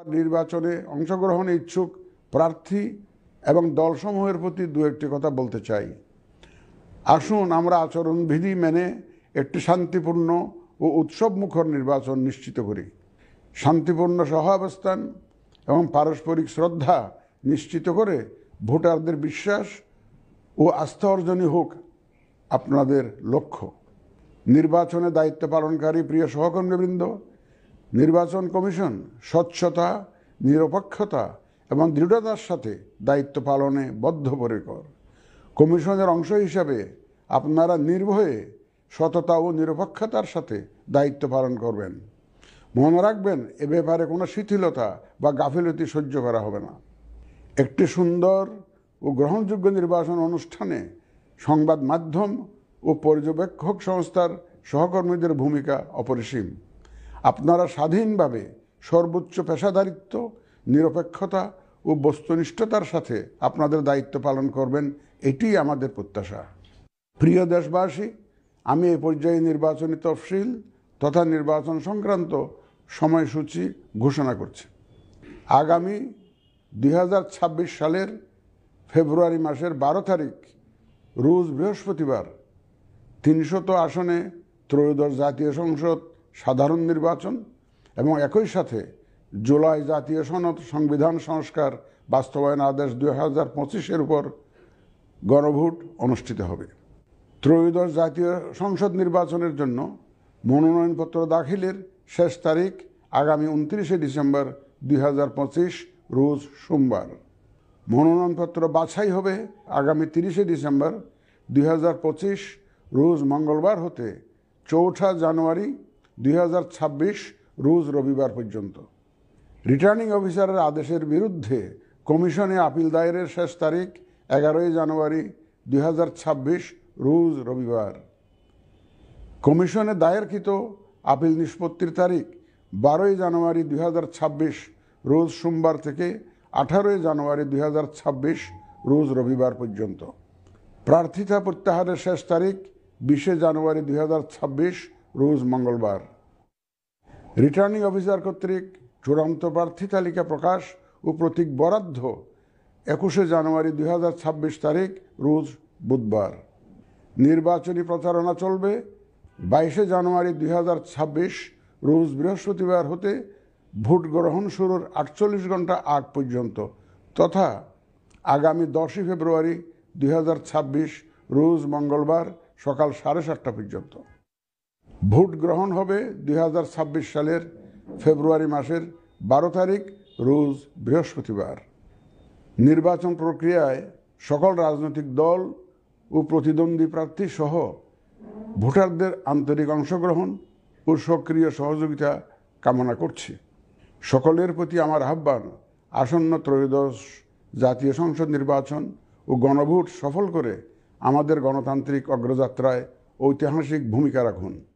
নির্বাচনে অংশগ্রহণে ইচ্ছুক প্রার্থী এবং দলসমূহের প্রতি দু একটি কথা বলতে চাই। আসুন আমরা আচরণবিধি মেনে একটি শান্তিপূর্ণ ও উৎসবমুখর নির্বাচন নিশ্চিত করি। শান্তিপূর্ণ সহাবস্থান এবং পারস্পরিক শ্রদ্ধা নিশ্চিত করে ভোটারদের বিশ্বাস ও আস্থা অর্জনই হোক আপনাদের লক্ষ্য। নির্বাচনে দায়িত্ব পালনকারী প্রিয় সহকর্মীবৃন্দ, নির্বাচন কমিশন স্বচ্ছতা, নিরপেক্ষতা এবং দৃঢ়তার সাথে দায়িত্ব পালনে বদ্ধপরিকর। কমিশনের অংশ হিসাবে আপনারা নির্ভয়ে সততা ও নিরপেক্ষতার সাথে দায়িত্ব পালন করবেন। মনে রাখবেন, এ ব্যাপারে কোনো শিথিলতা বা গাফিলতি সহ্য করা হবে না। একটি সুন্দর ও গ্রহণযোগ্য নির্বাচন অনুষ্ঠানে সংবাদ মাধ্যম ও পর্যবেক্ষক সংস্থার সহকর্মীদের ভূমিকা অপরিসীম। আপনারা স্বাধীনভাবে সর্বোচ্চ পেশাদারিত্ব, নিরপেক্ষতা ও বস্তুনিষ্ঠতার সাথে আপনাদের দায়িত্ব পালন করবেন, এটি আমাদের প্রত্যাশা। প্রিয় দেশবাসী, আমি এই পর্যায়ে নির্বাচনী তফসিল তথা নির্বাচন সংক্রান্ত সময়সূচি ঘোষণা করছি। আগামী 2026 সালের ফেব্রুয়ারি মাসের 12 তারিখ রোজ বৃহস্পতিবার 300 আসনে ত্রয়োদশ জাতীয় সংসদ সাধারণ নির্বাচন এবং একই সাথে জুলাই জাতীয় সনদ সংবিধান সংস্কার বাস্তবায়ন আদেশ 2025-এর উপর গণভোট অনুষ্ঠিত হবে। ত্রয়োদশ জাতীয় সংসদ নির্বাচনের জন্য মনোনয়নপত্র দাখিলের শেষ তারিখ আগামী 29 ডিসেম্বর 2025 রোজ সোমবার। মনোনয়নপত্র বাছাই হবে আগামী 30 ডিসেম্বর 2025 রোজ মঙ্গলবার হতে 4 জানুয়ারি 2026 রোজ রবিবার পর্যন্ত। রিটার্নিং অফিসারের আদেশের বিরুদ্ধে কমিশনে আপিল দায়েরের শেষ তারিখ 11 জানুয়ারি 2026 রোজ রবিবার। কমিশনে দায়েরকৃত আপিল নিষ্পত্তির তারিখ 12 জানুয়ারি 2026 রোজ সোমবার থেকে 18 জানুয়ারি 2026 রোজ রবিবার পর্যন্ত। প্রার্থিতা প্রত্যাহারের শেষ তারিখ 20 জানুয়ারি 2026 রোজ মঙ্গলবার। রিটার্নিং অফিসার কর্তৃক চূড়ান্ত প্রার্থী তালিকা প্রকাশ ও প্রতীক বরাদ্দ 21 জানুয়ারি 2026 তারিখ রোজ বুধবার। নির্বাচনী প্রচারণা চলবে 22 জানুয়ারি 2026 রোজ বৃহস্পতিবার হতে ভোট গ্রহণ শুরুর 48 ঘন্টা আগ পর্যন্ত তথা আগামী 10 ফেব্রুয়ারি 2026 রোজ মঙ্গলবার সকাল 7:30 পর্যন্ত। ভোট গ্রহণ হবে 2026 সালের ফেব্রুয়ারি মাসের 12 তারিখ রোজ বৃহস্পতিবার। নির্বাচন প্রক্রিয়ায় সকল রাজনৈতিক দল ও প্রতিদ্বন্দ্বী প্রার্থী সহ ভোটারদের আন্তরিক অংশগ্রহণ ও সক্রিয় সহযোগিতা কামনা করছি। সকলের প্রতি আমার আহ্বান, আসন্ন ত্রয়োদশ জাতীয় সংসদ নির্বাচন ও গণভোট সফল করে আমাদের গণতান্ত্রিক অগ্রযাত্রায় ঐতিহাসিক ভূমিকা রাখুন।